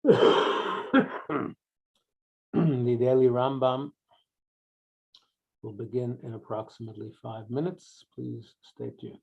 The daily Rambam will begin in approximately 5 minutes. Please stay tuned.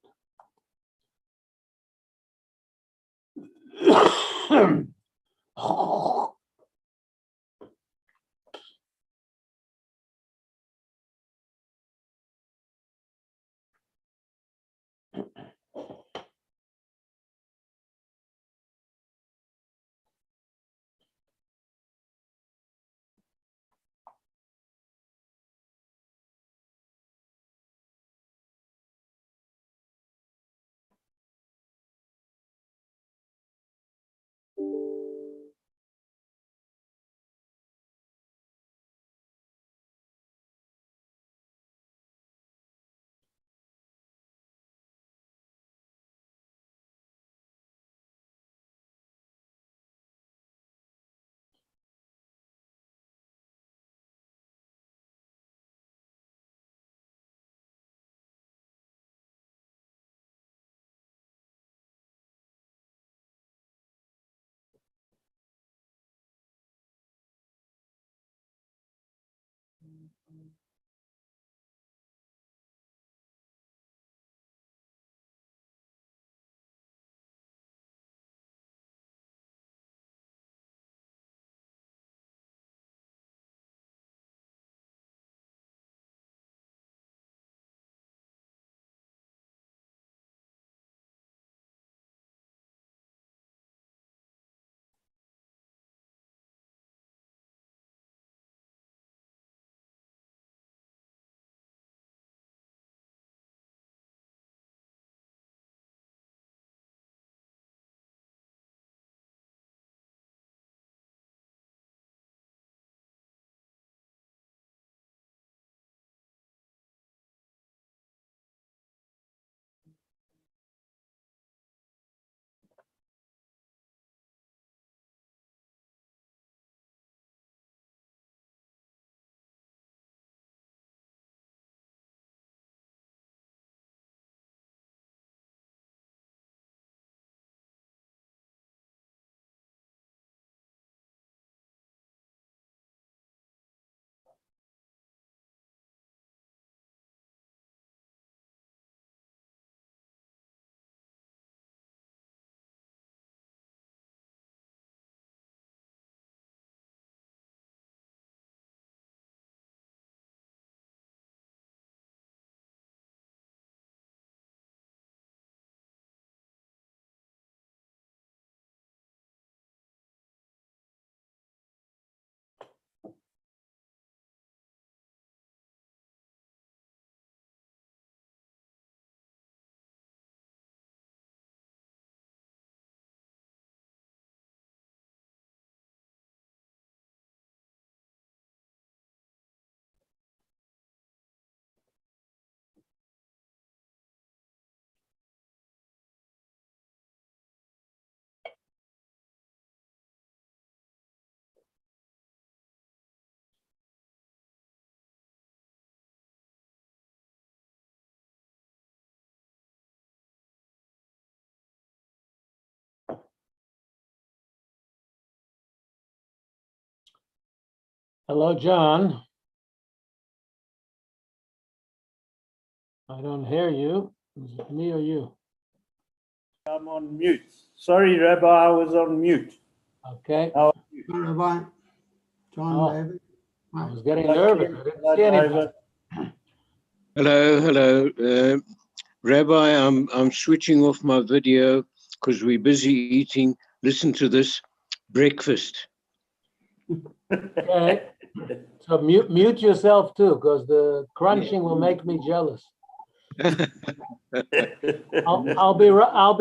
Hello, John. I don't hear you. Is it me or you? I'm on mute. Sorry, Rabbi, I was on mute. Okay. How are you? Rabbi, John, Oh. David. I was getting nervous. I didn't Hello, see anybody. Hello. Rabbi, I'm switching off my video because we're busy eating. Listen to this, breakfast. Okay. So mute yourself too, because the crunching will make me jealous. I'll be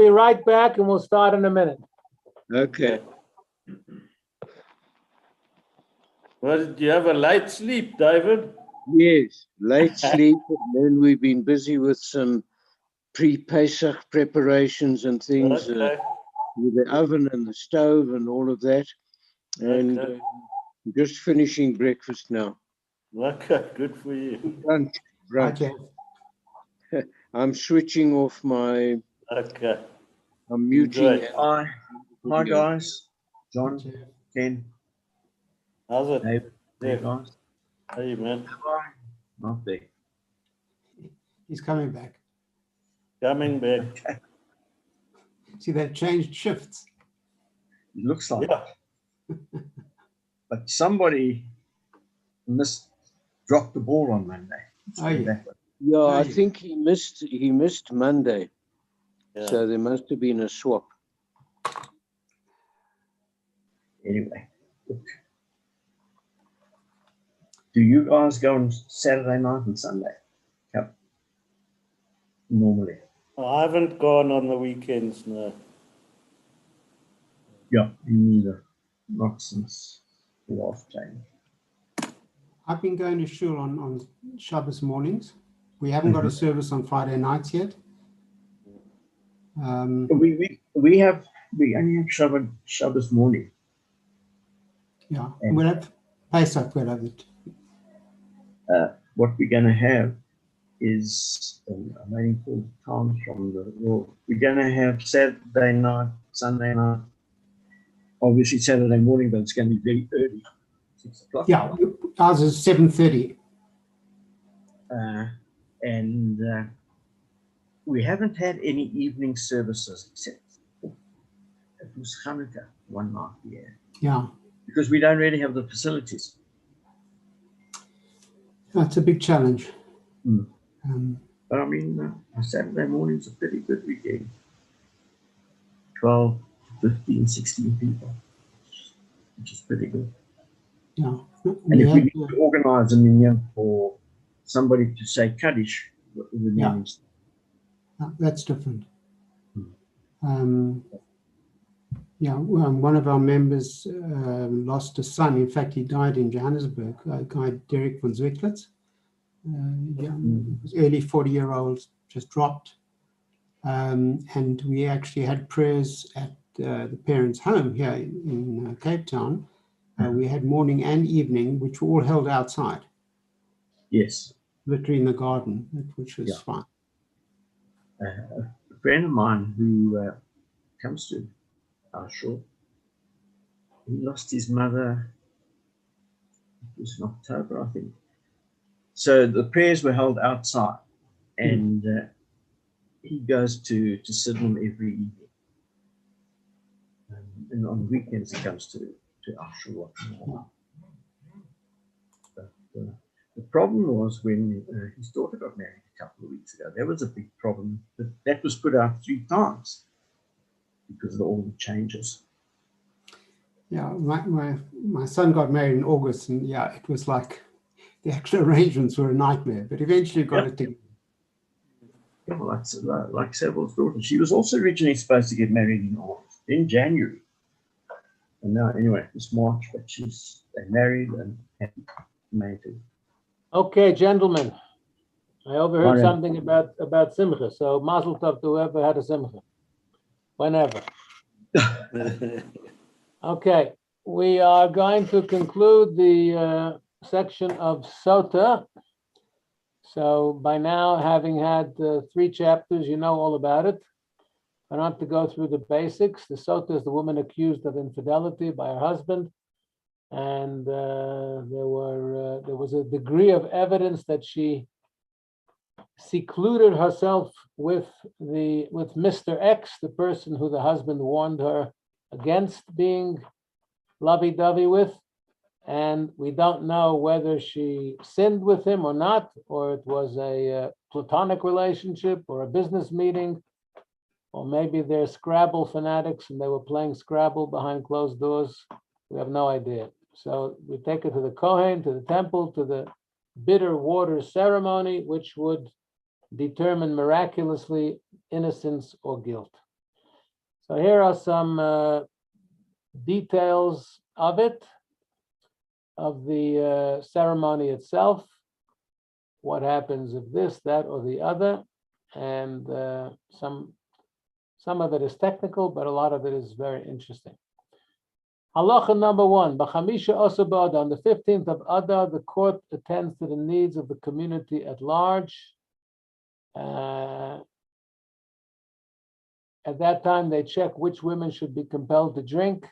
right back, and we'll start in a minute. Okay. Well, do you have a light sleep, David? Yes, late sleep, and then we've been busy with some pre-Pesach preparations and things, Okay. with the oven and the stove and all of that. And Okay. just finishing breakfast now. Okay, good for you. Brunch. Okay. I'm switching off Okay. I'm muting. Enjoy. Hi, guys. John. Ken, How's it? David, Yeah. guys. Hey, man. Not there. He's coming back. Coming back. See, they've changed shifts. It looks like Yeah. it. But somebody dropped the ball on Monday. Let's Oh, put it yeah. that way. Yeah, I Right. think he missed Monday. Yeah. So there must have been a swap. Anyway, look. Do you guys go on Saturday night and Sunday? Yep. Normally. I haven't gone on the weekends, no. Yeah, me neither. Not since the last change. I've been going to shul on Shabbos mornings. We haven't got a service on Friday nights yet. We only have Shabbos morning. Yeah, we'll have Pesach, we'll have it. What we're going to have is, I'm waiting for the times from the world. We're going to have Saturday night, Sunday night. Obviously Saturday morning, but it's going to be very early, 6 o'clock. Yeah, ours is 7:30. And we haven't had any evening services except it was Hanukkah one night here. Yeah, Because we don't really have the facilities. that's a big challenge. Mm. Um, But I mean, Saturday morning's a pretty good weekend. 12, 15, 16 people, which is pretty good. yeah, And we if we had, need to organize a minyan for somebody to say Kaddish, Yeah. That's different. One of our members lost a son. In fact, he died in Johannesburg. A guy, Derek von Zwicklitz. Early 40-year-old, just dropped. And we actually had prayers at the parents' home here in Cape Town. We had morning and evening, which were all held outside, Yes. literally in the garden, which was fine. A friend of mine who comes to our shul, he lost his mother, it was in October, I think. So the prayers were held outside, and he goes to Sydenham every evening. And on weekends he comes to our shul. But the problem was when his daughter got married a couple of weeks ago. There was a big problem. That was put out 3 times because of all the changes. Yeah, my son got married in August, and it was like the actual arrangements were a nightmare, but eventually got it together. Yeah, like Sable's daughter. She was also originally supposed to get married in January. And now, anyway, it's March, but they married and happy mated. Okay, gentlemen. I overheard Alright. something about Simcha. So Mazel Tov to whoever had a Simcha. Whenever. Okay, we are going to conclude the section of Sota. So by now, having had 3 chapters, you know all about it. I don't have to go through the basics. The Sota is the woman accused of infidelity by her husband. And there was a degree of evidence that she secluded herself with Mr. X, the person who the husband warned her against being lovey-dovey with. And we don't know whether she sinned with him or not, or it was a platonic relationship or a business meeting, or maybe they're Scrabble fanatics and they were playing Scrabble behind closed doors. We have no idea. So we take her to the Kohen, to the temple, to the bitter water ceremony, which would determine miraculously innocence or guilt. So here are some details of it, of the ceremony itself, what happens if this, that, or the other, and some of it is technical, but a lot of it is very interesting. Halacha number 1, B'chamisha Osa B'Adar, on the 15th of Adar, the court attends to the needs of the community at large. At that time, they check which women should be compelled to drink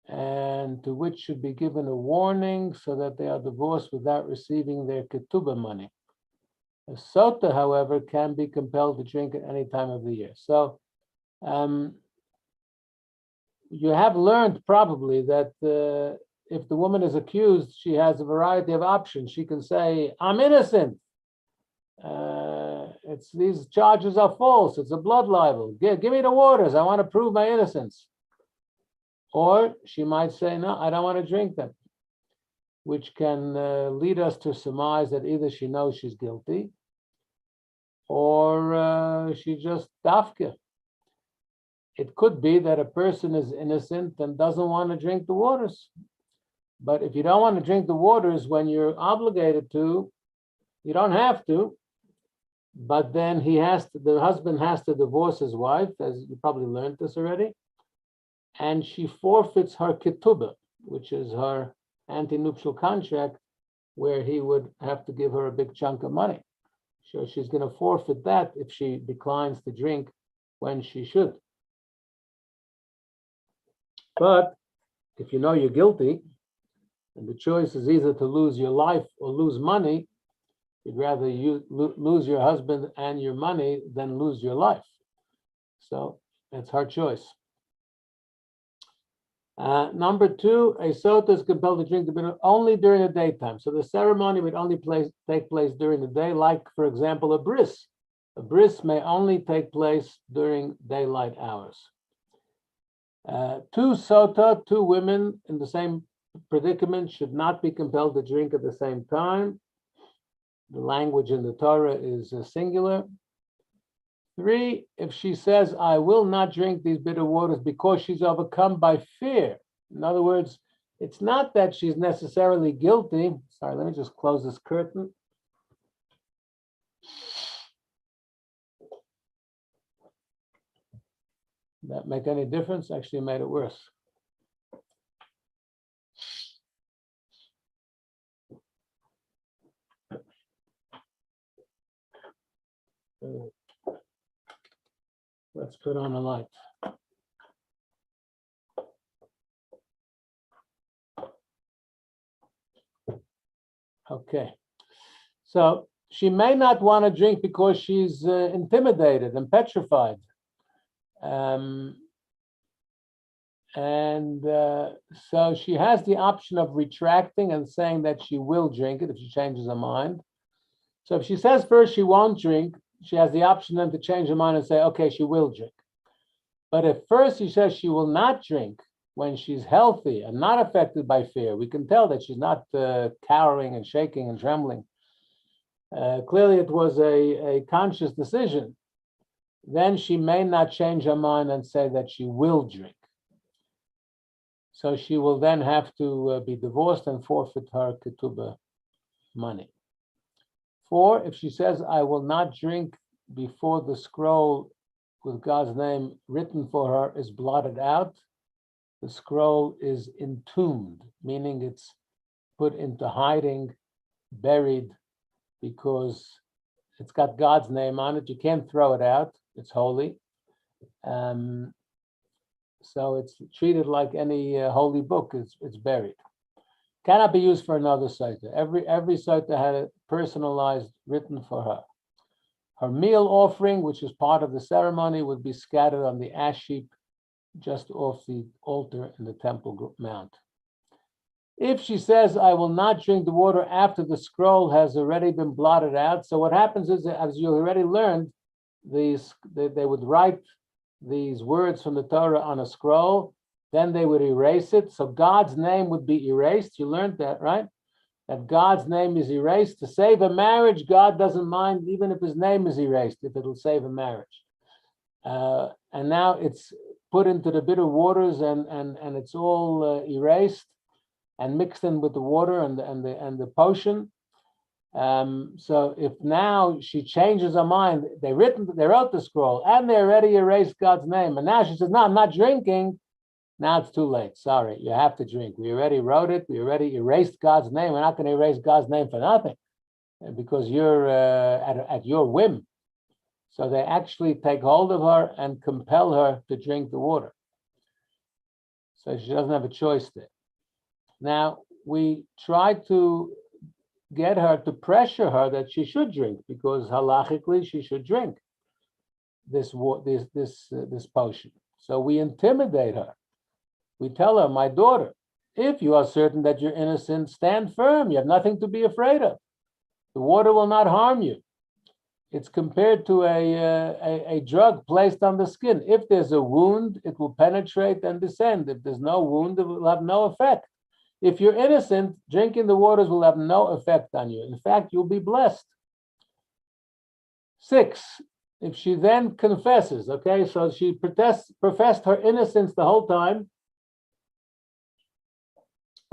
and to which should be given a warning so that they are divorced without receiving their ketubah money. A sota, however, can be compelled to drink at any time of the year. So you have learned probably that if the woman is accused, she has a variety of options. She can say, I'm innocent. These charges are false. It's a blood libel. Give me the waters. I want to prove my innocence. Or she might say, no, I don't want to drink them, which can lead us to surmise that either she knows she's guilty or she just dafka. It could be that a person is innocent and doesn't want to drink the waters. But if you don't want to drink the waters when you're obligated to, you don't have to. But then the husband has to divorce his wife, as you probably learned this already, and she forfeits her ketubah, which is her anti-nuptial contract, where he would have to give her a big chunk of money. So she's going to forfeit that if she declines to drink when she should. But if you know you're guilty, and the choice is either to lose your life or lose money, you'd rather lose your husband and your money than lose your life. So it's her choice. Number two, a sota is compelled to drink the bitter only during the daytime. So the ceremony would only take place during the day, like, for example, a bris. A bris may only take place during daylight hours. Two sota, two women in the same predicament, should not be compelled to drink at the same time. The language in the Torah is singular. Three, if she says, I will not drink these bitter waters because she's overcome by fear. In other words, it's not that she's necessarily guilty. Sorry, let me just close this curtain. Did that make any difference? Actually, it made it worse. Let's put on a light. Okay. So she may not want to drink because she's intimidated and petrified. So she has the option of retracting and saying that she will drink it if she changes her mind. So if she says first she won't drink, she has the option then to change her mind and say, okay, she will drink. But if first she says she will not drink when she's healthy and not affected by fear, we can tell that she's not cowering and shaking and trembling. Clearly it was a conscious decision. Then she may not change her mind and say that she will drink. So she will then have to be divorced and forfeit her ketubah money. 4, if she says, I will not drink before the scroll with God's name written for her is blotted out, the scroll is entombed, meaning it's put into hiding, buried, because it's got God's name on it. You can't throw it out. It's holy. So it's treated like any holy book. It's buried. Cannot be used for another sota. Every sota had a personalized written for her. Her meal offering, which is part of the ceremony, would be scattered on the ash heap just off the altar in the temple mount. If she says, I will not drink the water after the scroll has already been blotted out, so what happens is, as you already learned, they would write these words from the Torah on a scroll, then they would erase it, so God's name would be erased. You learned that, right? That God's name is erased. To save a marriage, God doesn't mind even if his name is erased, if it'll save a marriage. And now it's put into the bitter waters and it's all erased and mixed in with the water and the potion. So if now she changes her mind, they wrote the scroll and they already erased God's name, and now she says, no, I'm not drinking. Now it's too late. Sorry, you have to drink. We already wrote it. We already erased God's name. We're not going to erase God's name for nothing, because you're at your whim. So they actually take hold of her and compel her to drink the water. So she doesn't have a choice there. Now, we try to get her to pressure her that she should drink, because halachically she should drink this potion. So we intimidate her. We tell her, my daughter, if you are certain that you're innocent, stand firm. You have nothing to be afraid of. The water will not harm you. It's compared to a drug placed on the skin. If there's a wound, it will penetrate and descend. If there's no wound, it will have no effect. If you're innocent, drinking the waters will have no effect on you. In fact, you'll be blessed. 6, if she then confesses, okay, so she professed her innocence the whole time,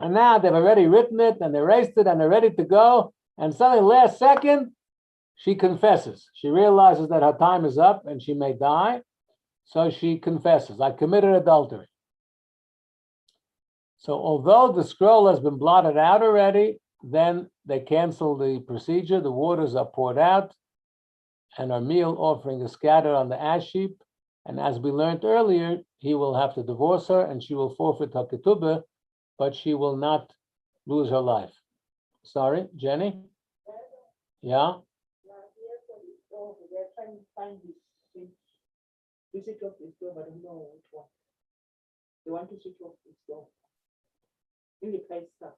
and now they've already written it and erased it and they're ready to go, and suddenly last second, she confesses. She realizes that her time is up and she may die, so she confesses, I committed adultery. So although the scroll has been blotted out already, then they cancel the procedure, the waters are poured out, and her meal offering is scattered on the ash heap. And as we learned earlier, he will have to divorce her and she will forfeit her ketubah, but she will not lose her life. Sorry, Jenny? Yeah? They're trying to find this switch off the stove. I don't know which one. They want to switch off the stove. In the place stuff.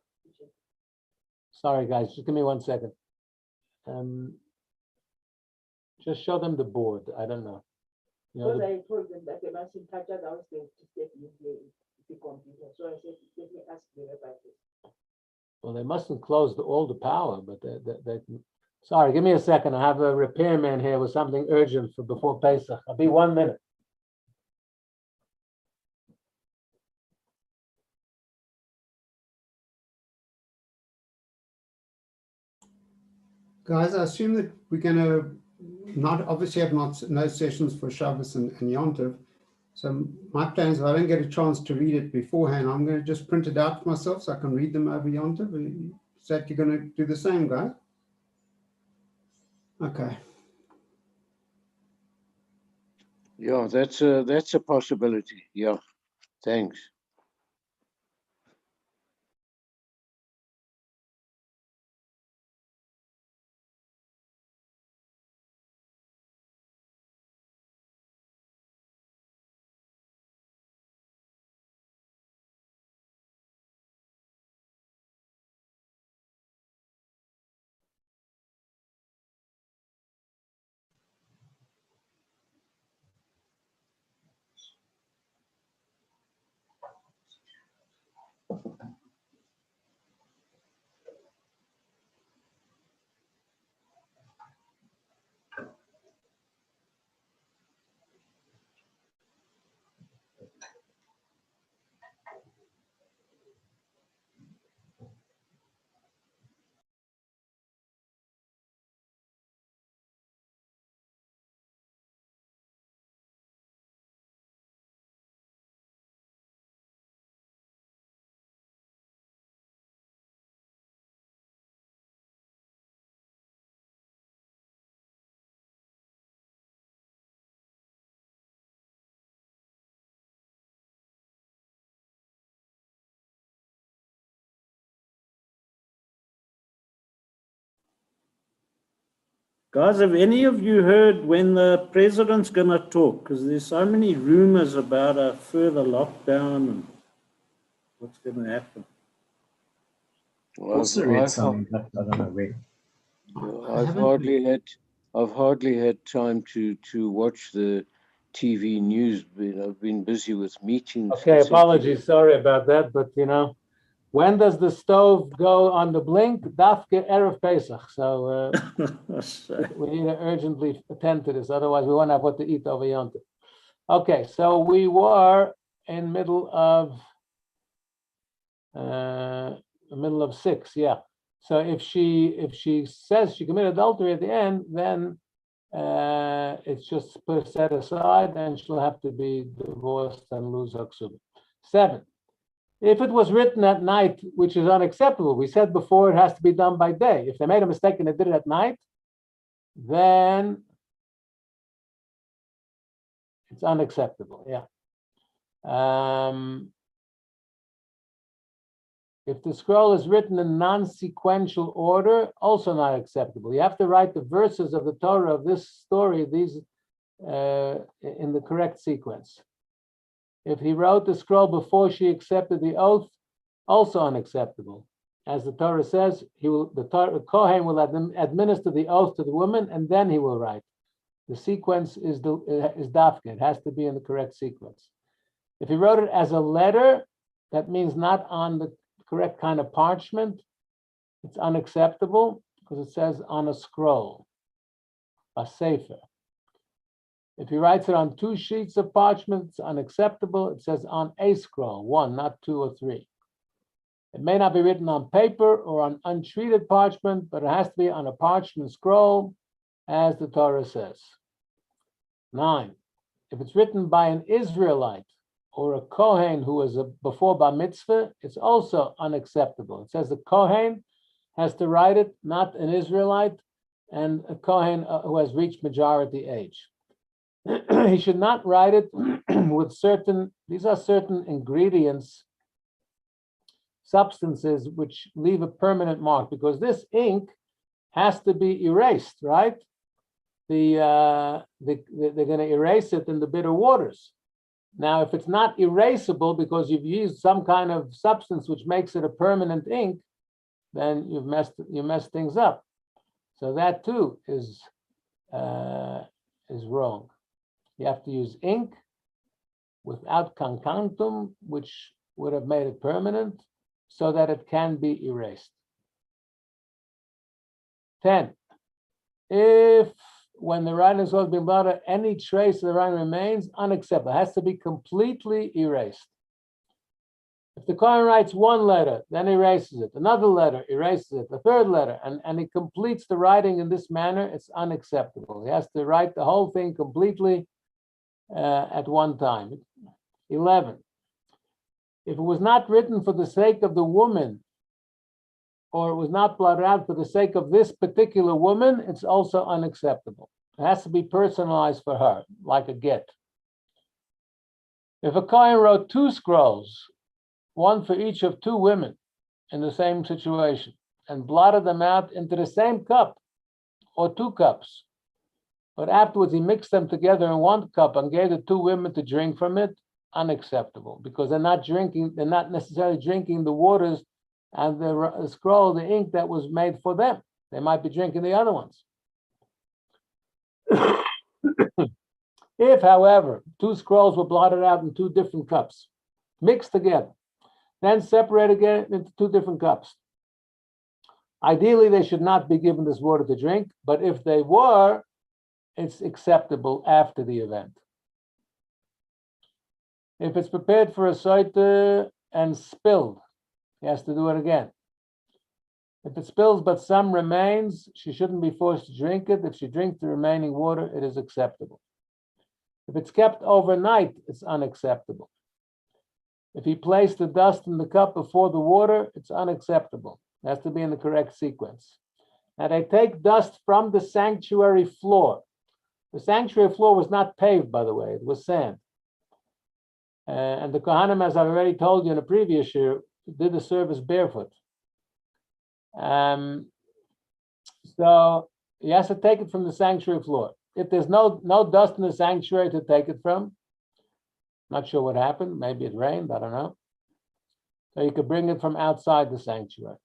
Sorry, guys, just give me 1 second. Just show them the board. I don't know. You know, Because I told them that they must touch us out to step in the computer. So I said, let me ask you about this. well, they mustn't close all the power, but they sorry, give me a second. I have a repairman here with something urgent for before Pesach. I'll be 1 minute. Guys, I assume that we're going to obviously have no sessions for Shabbos and Yom Tov. So my plan is if I don't get a chance to read it beforehand, I'm going to just print it out for myself so I can read them over Yom Tov. Is that you're going to do the same, guys? Okay. Yeah, that's a possibility. Yeah, thanks. Guys, have any of you heard when the president's going to talk? Because there's so many rumors about a further lockdown and what's going to happen. Also read something, but I don't know where. I've hardly had time to watch the TV news. I've been busy with meetings. Okay, apologies. Sorry about that, but you know, when does the stove go on the blink? Dafke Erev Pesach. So we need to urgently attend to this. Otherwise, we won't have what to eat over Yom Tov. Okay, so we were in middle of 6, yeah. So if she says she committed adultery at the end, then it's just set aside, and she'll have to be divorced and lose her ksubah. 7. If it was written at night, which is unacceptable, we said before it has to be done by day. If they made a mistake and they did it at night, then it's unacceptable. Yeah. If the scroll is written in non-sequential order, also not acceptable. You have to write the verses of the Torah of this story, these in the correct sequence. If he wrote the scroll before she accepted the oath, also unacceptable. As the Torah says, the Kohen will administer the oath to the woman, and then he will write. The sequence is dafka. It has to be in the correct sequence. If he wrote it as a letter, that means not on the correct kind of parchment. It's unacceptable because it says on a scroll, a sefer. If he writes it on 2 sheets of parchment, it's unacceptable. It says on a scroll, 1, not 2 or 3. It may not be written on paper or on untreated parchment, but it has to be on a parchment scroll, as the Torah says. 9. If it's written by an Israelite or a Kohen who was before Bar Mitzvah, it's also unacceptable. It says the Kohen has to write it, not an Israelite, and a Kohen who has reached majority age. He should not write it with these are certain ingredients, substances which leave a permanent mark, because this ink has to be erased, right? They're going to erase it in the bitter waters. Now, if it's not erasable because you've used some kind of substance which makes it a permanent ink, then you messed things up. So that too is wrong. You have to use ink without cancantum, which would have made it permanent, so that it can be erased. 10. If when the writing is supposed to be blotted, any trace of the writing remains, unacceptable. It has to be completely erased. If the Kohen writes 1 letter, then erases it, another letter, erases it, the 3rd letter, and he completes the writing in this manner, it's unacceptable. He has to write the whole thing completely at one time. 11. If it was not written for the sake of the woman, or it was not blotted out for the sake of this particular woman, it's also unacceptable. It has to be personalized for her, like a get. If a Kohen wrote 2 scrolls, 1 for each of 2 women in the same situation, and blotted them out into the same cup or 2 cups, but afterwards he mixed them together in 1 cup and gave the 2 women to drink from it, unacceptable, because they're not necessarily drinking the waters and the scroll, the ink that was made for them. They might be drinking the other ones. If, however, 2 scrolls were blotted out in 2 different cups, mixed together, then separated again into 2 different cups, ideally they should not be given this water to drink, but if they were, it's acceptable after the event. If it's prepared for a soiter and spilled, he has to do it again. If it spills but some remains, she shouldn't be forced to drink it. If she drinks the remaining water, it is acceptable. If it's kept overnight, it's unacceptable. If he placed the dust in the cup before the water, it's unacceptable. It has to be in the correct sequence. Now they take dust from the sanctuary floor. The sanctuary floor was not paved, by the way, it was sand. And the Kohanim, as I've already told you in a previous year, did the service barefoot. So he has to take it from the sanctuary floor. If there's no dust in the sanctuary to take it from, not sure what happened, maybe it rained, I don't know. So you could bring it from outside the sanctuary.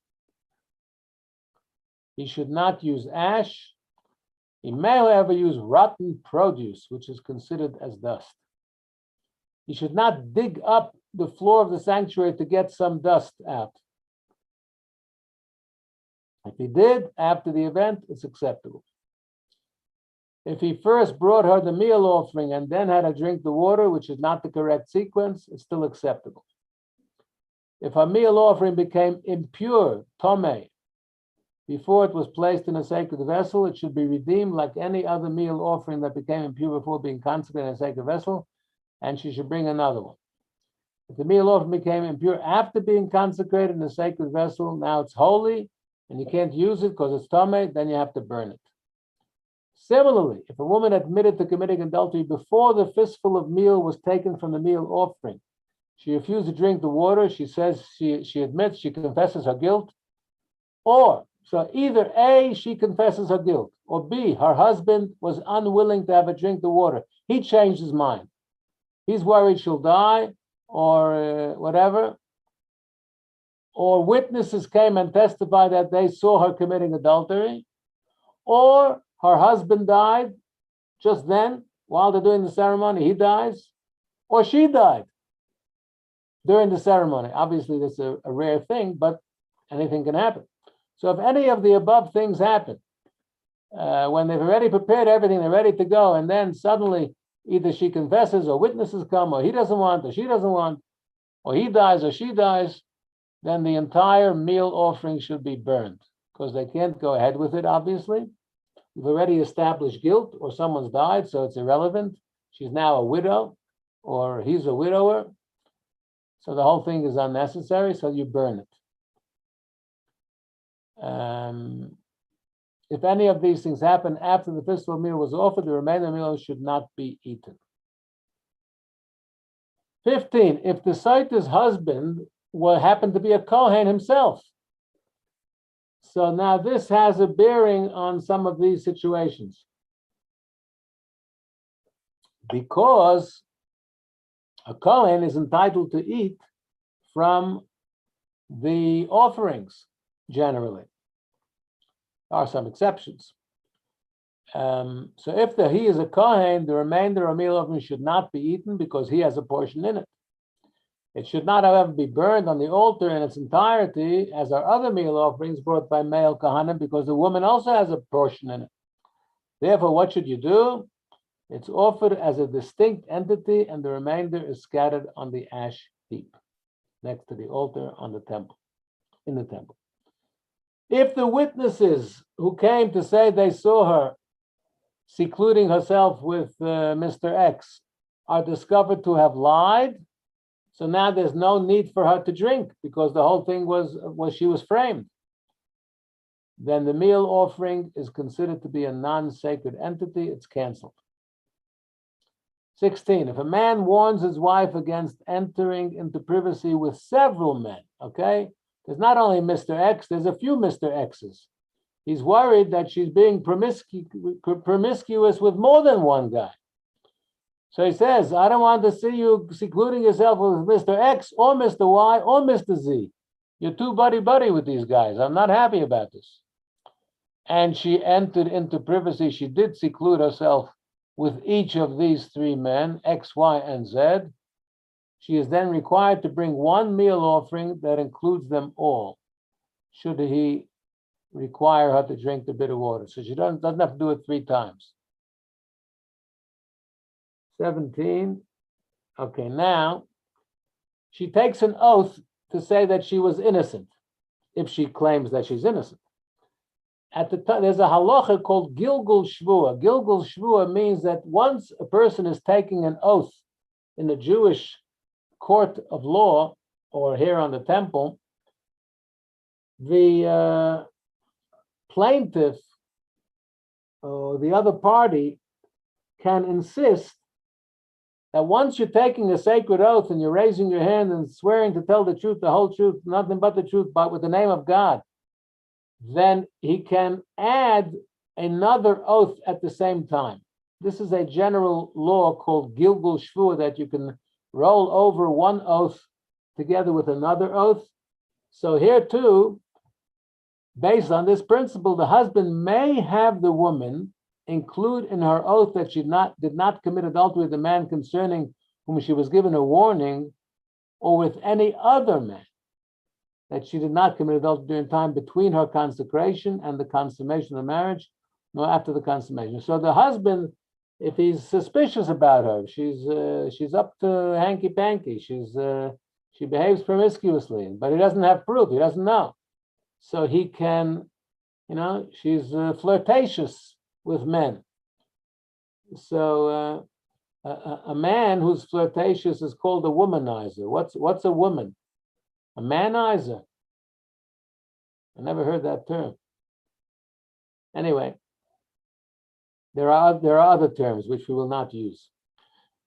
He should not use ash. He may, however, use rotten produce, which is considered as dust. He should not dig up the floor of the sanctuary to get some dust out. If he did, after the event, it's acceptable. If he first brought her the meal offering and then had her drink the water, which is not the correct sequence, it's still acceptable. If her meal offering became impure, tomei, before it was placed in a sacred vessel, it should be redeemed like any other meal offering that became impure before being consecrated in a sacred vessel, and she should bring another one. If the meal offering became impure after being consecrated in a sacred vessel, now it's holy, and you can't use it because it's tomei, then you have to burn it. Similarly, if a woman admitted to committing adultery before the fistful of meal was taken from the meal offering, She refused to drink the water. She says she admits, she confesses her guilt. Or, so either A, she confesses her guilt, or B, her husband was unwilling to have her drink the water. He changed his mind. He's worried she'll die or whatever. Or witnesses came and testified that they saw her committing adultery. Or her husband died just then while they're doing the ceremony. He dies. Or she died during the ceremony. Obviously, that's a rare thing, but anything can happen. So if any of the above things happen, when they've already prepared everything, they're ready to go, and then suddenly either she confesses or witnesses come, or he doesn't want, or she doesn't want, or he dies or she dies, then the entire meal offering should be burned, because they can't go ahead with it, obviously. We've already established guilt, or someone's died, so it's irrelevant. She's now a widow, or he's a widower. So the whole thing is unnecessary, so you burn it. If any of these things happen after the festival meal was offered, the remainder of the meal should not be eaten. 15, if the Saita's husband happened to be a Kohen himself. So now this has a bearing on some of these situations. Because a Kohen is entitled to eat from the offerings, generally. There are some exceptions. So if he is a Kohen, the remainder of meal offering should not be eaten because he has a portion in it. It should not, however, be burned on the altar in its entirety, as are other meal offerings brought by male Kohanim, because the woman also has a portion in it. Therefore, what should you do? It's offered as a distinct entity, and the remainder is scattered on the ash heap next to the altar on the temple, in the temple. If the witnesses who came to say they saw her secluding herself with Mr. X are discovered to have lied, so now there's no need for her to drink because the whole thing was she was framed. Then the meal offering is considered to be a non-sacred entity, it's canceled. 16, if a man warns his wife against entering into privacy with several men, okay? There's not only Mr. X, there's a few Mr. X's. He's worried that she's being promiscuous with more than one guy. So he says, I don't want to see you secluding yourself with Mr. X or Mr. Y or Mr. Z. You're too buddy-buddy with these guys. I'm not happy about this. And she entered into privacy. She did seclude herself with each of these three men, X, Y, and Z. She is then required to bring one meal offering that includes them all, should he require her to drink the bitter water. So she doesn't have to do it 3 times. 17. Okay, now she takes an oath to say that she was innocent, if she claims that she's innocent. At the time, there's a halacha called Gilgul Shvua. Gilgul Shvua means that once a person is taking an oath in the Jewish court of law or here on the temple, the plaintiff or the other party can insist that once you're taking a sacred oath and you're raising your hand and swearing to tell the truth, the whole truth, nothing but the truth, but with the name of God, then he can add another oath at the same time. This is a general law called Gilgul Shvua, that you can roll over one oath together with another oath. So here too, based on this principle, the husband may have the woman include in her oath that she did not commit adultery with the man concerning whom she was given a warning, or with any other man, that she did not commit adultery during time between her consecration and the consummation of the marriage, nor after the consummation. So the husband, if he's suspicious about her, she's up to hanky-panky, she behaves promiscuously, but he doesn't have proof, he doesn't know. So he can, she's flirtatious with men. So a man who's flirtatious is called a womanizer. What's a woman? A manizer. I never heard that term. Anyway, there are other terms which we will not use.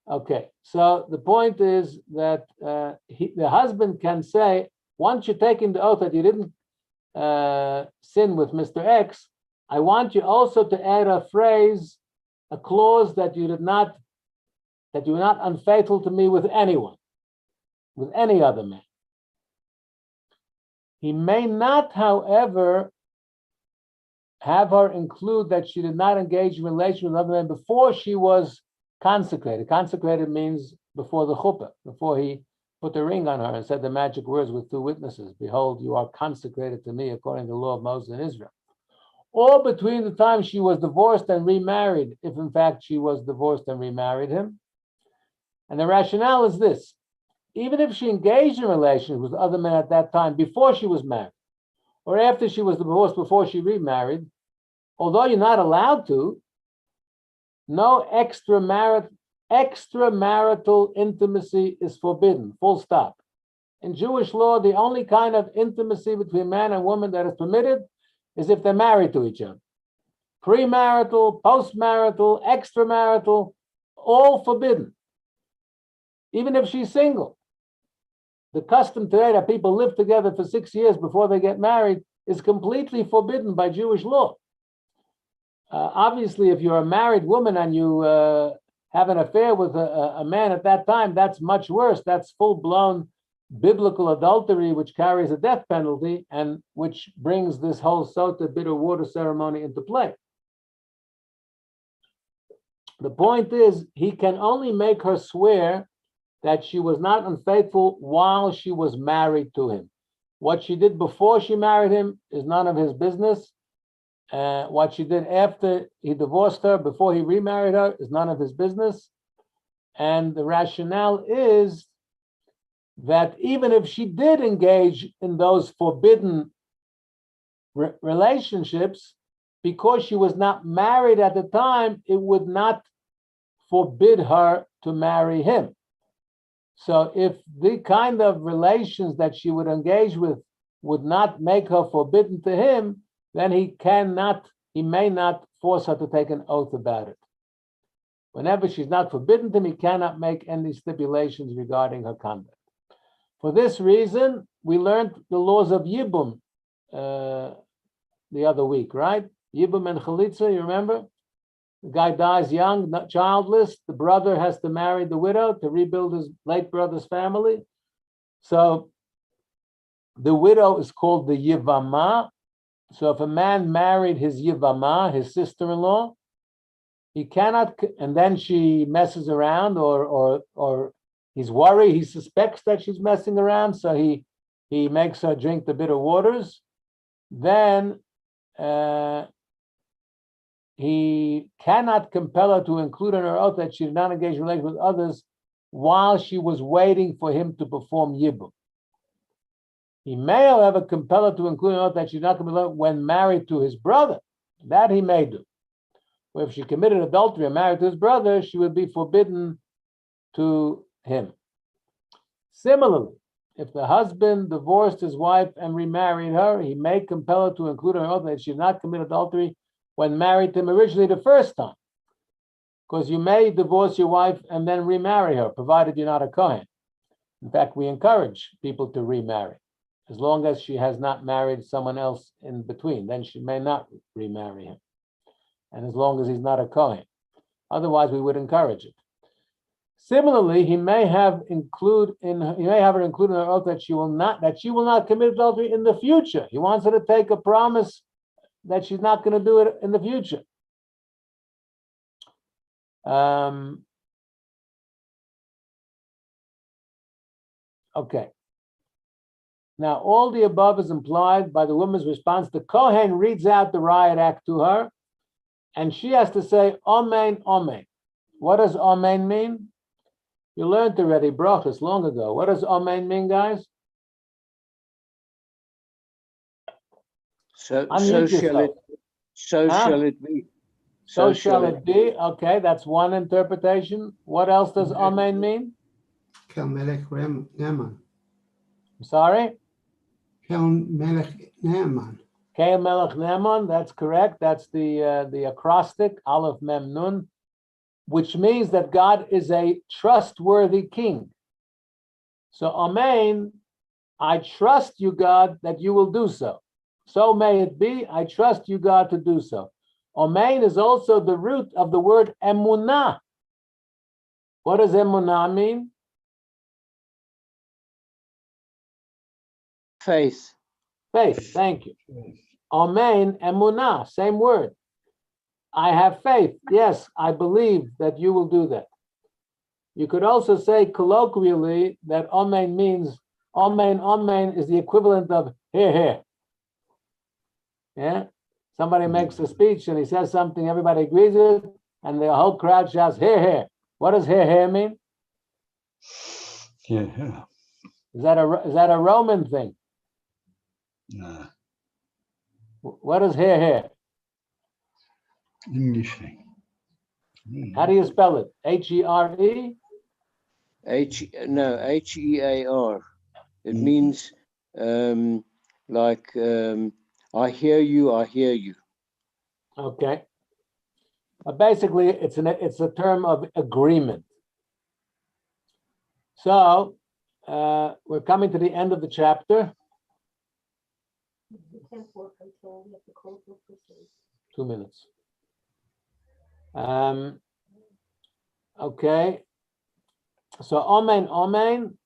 Okay, so the point is that the husband can say, once you're taking the oath that you didn't sin with Mr. X, I want you also to add a phrase, a clause that you were not unfaithful to me with anyone, with any other man. He may not, however, have her include that she did not engage in relation with other men before she was consecrated. Consecrated means before the chuppah, before he put the ring on her and said the magic words with two witnesses. Behold, you are consecrated to me according to the law of Moses in Israel. Or between the time she was divorced and remarried, if in fact she was divorced and remarried him. And the rationale is this: even if she engaged in relations with other men at that time before she was married, or after she was divorced before she remarried, although you're not allowed to, no extramarital intimacy is forbidden, full stop. In Jewish law, the only kind of intimacy between man and woman that is permitted is if they're married to each other. Premarital, postmarital, extramarital, all forbidden, even if she's single. The custom today that people live together for 6 years before they get married is completely forbidden by Jewish law. Obviously, if you're a married woman and you have an affair with a man at that time, that's much worse. That's full-blown biblical adultery, which carries a death penalty and which brings this whole sota, bitter water ceremony into play. The point is, he can only make her swear that she was not unfaithful while she was married to him. What she did before she married him is none of his business. What she did after he divorced her, before he remarried her, is none of his business. And the rationale is that even if she did engage in those forbidden relationships, because she was not married at the time, it would not forbid her to marry him. So if the kind of relations that she would engage with would not make her forbidden to him, then he may not force her to take an oath about it. Whenever she's not forbidden to him, he cannot make any stipulations regarding her conduct. For this reason, we learned the laws of Yibum the other week, right? Yibum and Chalitza, you remember? The guy dies young, childless. The brother has to marry the widow to rebuild his late brother's family. So the widow is called the Yivama. So if a man married his Yivama, his sister-in-law, he cannot, and then she messes around or he's worried, he suspects that she's messing around, so he makes her drink the bitter waters, then he cannot compel her to include in her oath that she did not engage in relations with others while she was waiting for him to perform Yibum. He may, however, compel her to include an oath that she did not commit when married to his brother. That he may do. Or if she committed adultery and married to his brother, she would be forbidden to him. Similarly, if the husband divorced his wife and remarried her, he may compel her to include in her oath that she did not commit adultery when married to him originally the first time. Because you may divorce your wife and then remarry her, provided you're not a Kohen. In fact, we encourage people to remarry, as long as she has not married someone else in between. Then she may not remarry him. And as long as he's not a Kohen. Otherwise, we would encourage it. Similarly, he may have her include in her oath that she will not commit adultery in the future. He wants her to take a promise that she's not going to do it in the future. Okay. Now, all the above is implied by the woman's response. The Kohen reads out the riot act to her, and she has to say, Amen, Amen. What does Amen mean? You learned already, brachas, long ago. What does Amen mean, guys? So Unmute shall it. yourself. So Huh? shall it be. So shall it be. Okay, that's one interpretation. What else does Amen mean? Kel Melech Naaman. I'm sorry? Kel Melech Naaman. Kel Melech Naaman, that's correct. That's the acrostic, Aleph Mem Nun. which means that God is a trustworthy king. So Amen, I trust you, God, that you will do so. So may it be, I trust you, God, to do so. Amen is also the root of the word emunah. What does emunah mean? Faith. Faith, thank you. Amen, emunah, same word. I have faith. Yes, I believe that you will do that. You could also say colloquially that amen means, amen is the equivalent of hear, hear. Yeah? Somebody makes a speech and he says something everybody agrees with, and the whole crowd shouts, hear, hear. What does hear, hear mean? Yeah. Is that a Roman thing? No. What is hear, hear? English thing. How do you spell it? H-E-R-E? H-E-A-R. It means I hear you, I hear you. Okay. Basically, it's a term of agreement. So we're coming to the end of the chapter. We can't work until we have to close the proceedings. 2 minutes. Okay. So amen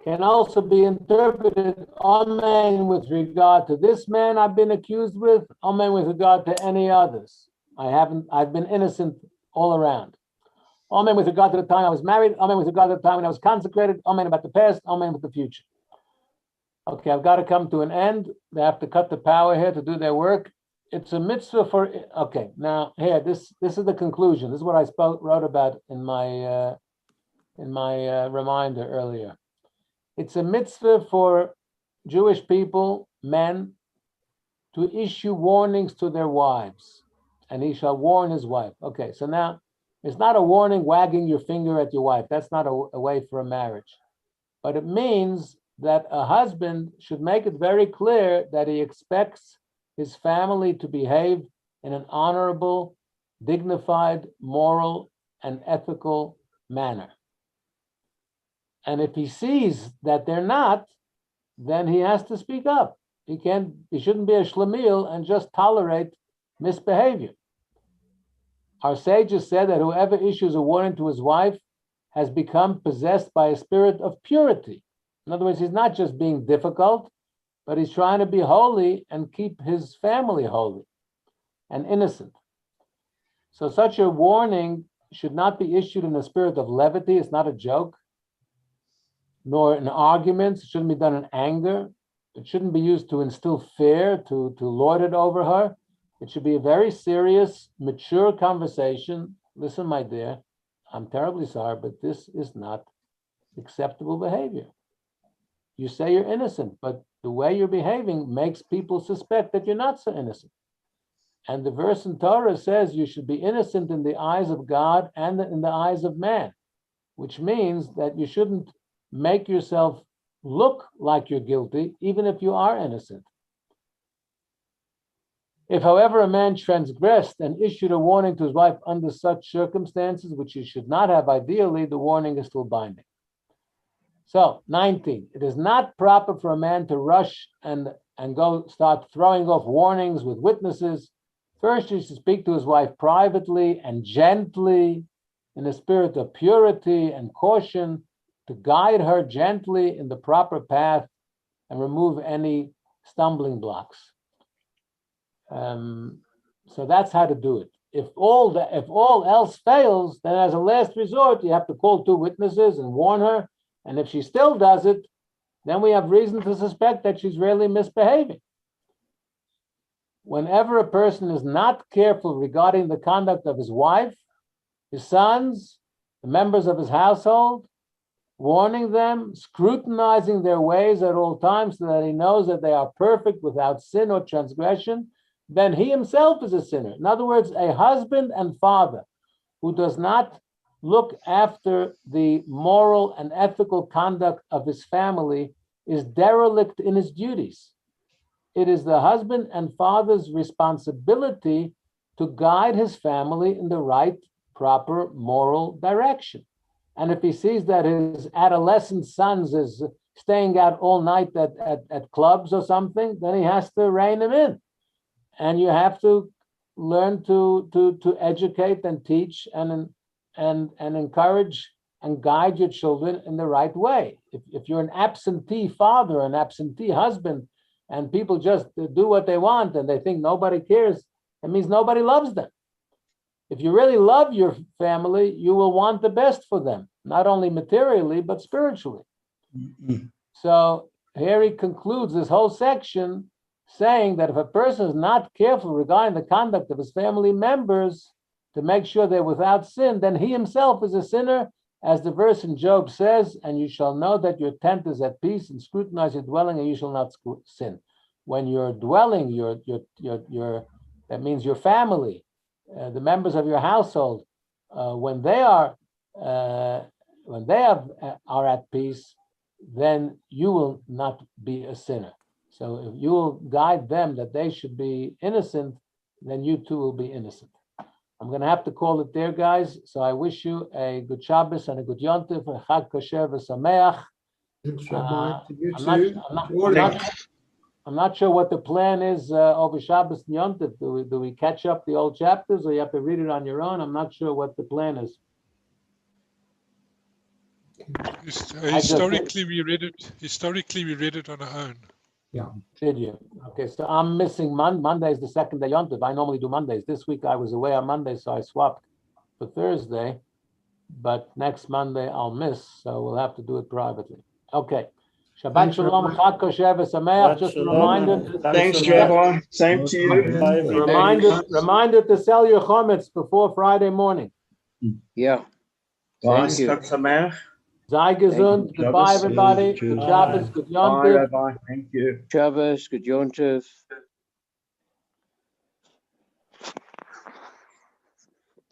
can also be interpreted amen with regard to this man I've been accused with, amen with regard to any others. I've been innocent all around. Amen with regard to the time I was married, amen with regard to the time when I was consecrated, amen about the past, amen with the future. Okay, I've got to come to an end. They have to cut the power here to do their work. It's a mitzvah for, okay, now here, this is the conclusion. This is what I wrote about in my reminder earlier. It's a mitzvah for Jewish people, men, to issue warnings to their wives, and he shall warn his wife. Okay, so now it's not a warning wagging your finger at your wife. That's not a way for a marriage. But it means that a husband should make it very clear that he expects his family to behave in an honorable, dignified, moral, and ethical manner. And if he sees that they're not, then he has to speak up. He shouldn't be a schlemiel and just tolerate misbehavior. Our sages said that whoever issues a warning to his wife has become possessed by a spirit of purity. In other words, he's not just being difficult, but he's trying to be holy and keep his family holy and innocent. So such a warning should not be issued in a spirit of levity. It's not a joke, nor in arguments. It shouldn't be done in anger. It shouldn't be used to instill fear, to lord it over her. It should be a very serious, mature conversation. Listen, my dear, I'm terribly sorry, but this is not acceptable behavior. You say you're innocent, but the way you're behaving makes people suspect that you're not so innocent. And the verse in Torah says you should be innocent in the eyes of God and in the eyes of man, which means that you shouldn't make yourself look like you're guilty, even if you are innocent. If, however, a man transgressed and issued a warning to his wife under such circumstances, which he should not have ideally, the warning is still binding. So, 19, it is not proper for a man to rush and go start throwing off warnings with witnesses. First, he should speak to his wife privately and gently, in a spirit of purity and caution, to guide her gently in the proper path and remove any stumbling blocks. So that's how to do it. If all else fails, then as a last resort, you have to call 2 witnesses and warn her. And if she still does it, then we have reason to suspect that she's really misbehaving. Whenever a person is not careful regarding the conduct of his wife, his sons, the members of his household, warning them, scrutinizing their ways at all times so that he knows that they are perfect without sin or transgression, then he himself is a sinner. In other words, a husband and father who does not look after the moral and ethical conduct of his family is derelict in his duties. It is the husband and father's responsibility to guide his family in the right proper moral direction. And if he sees that his adolescent sons is staying out all night at clubs or something, then he has to rein them in. And you have to learn to educate and teach and encourage and guide your children in the right way. If you're an absentee father, an absentee husband, and people just do what they want and they think nobody cares, it means nobody loves them. If you really love your family, you will want the best for them, not only materially, but spiritually. So here he concludes this whole section saying that if a person is not careful regarding the conduct of his family members to make sure they're without sin, then he himself is a sinner, as the verse in Job says, and you shall know that your tent is at peace, and scrutinize your dwelling, and you shall not sin. When you're dwelling, that means your family, the members of your household, when they are at peace, then you will not be a sinner. So if you will guide them that they should be innocent, then you too will be innocent. I'm going to have to call it there, guys. So I wish you a good Shabbos and a good Yom Tov, a Chag Kosher v'Sameach. Thanks, Rabbi. To you I'm too. I'm not sure what the plan is over Shabbos and Yom Tov. Do we catch up the old chapters, or you have to read it on your own? I'm not sure what the plan is. Historically, we read it on our own. Did you? Okay, so I'm missing Monday is the second day Yom Tov. I normally do Mondays. This week I was away on Monday, so I swapped for Thursday. But next Monday I'll miss, so we'll have to do it privately. Okay. Shabbat Thanks, Shalom, Rabbi. Chag Kosher v'Sameach. Just a reminder. Thanks, Rabbi. Same to you. Reminder to sell your chametz before Friday morning. Yeah. Bye, Thank you. Chag Sameach. Sei gesund. Goodbye, Shabbos. everybody. Good Shabbos. Good Yom Bye, Tov. Rabbi. Thank you. Shabbos, good Yom Tov.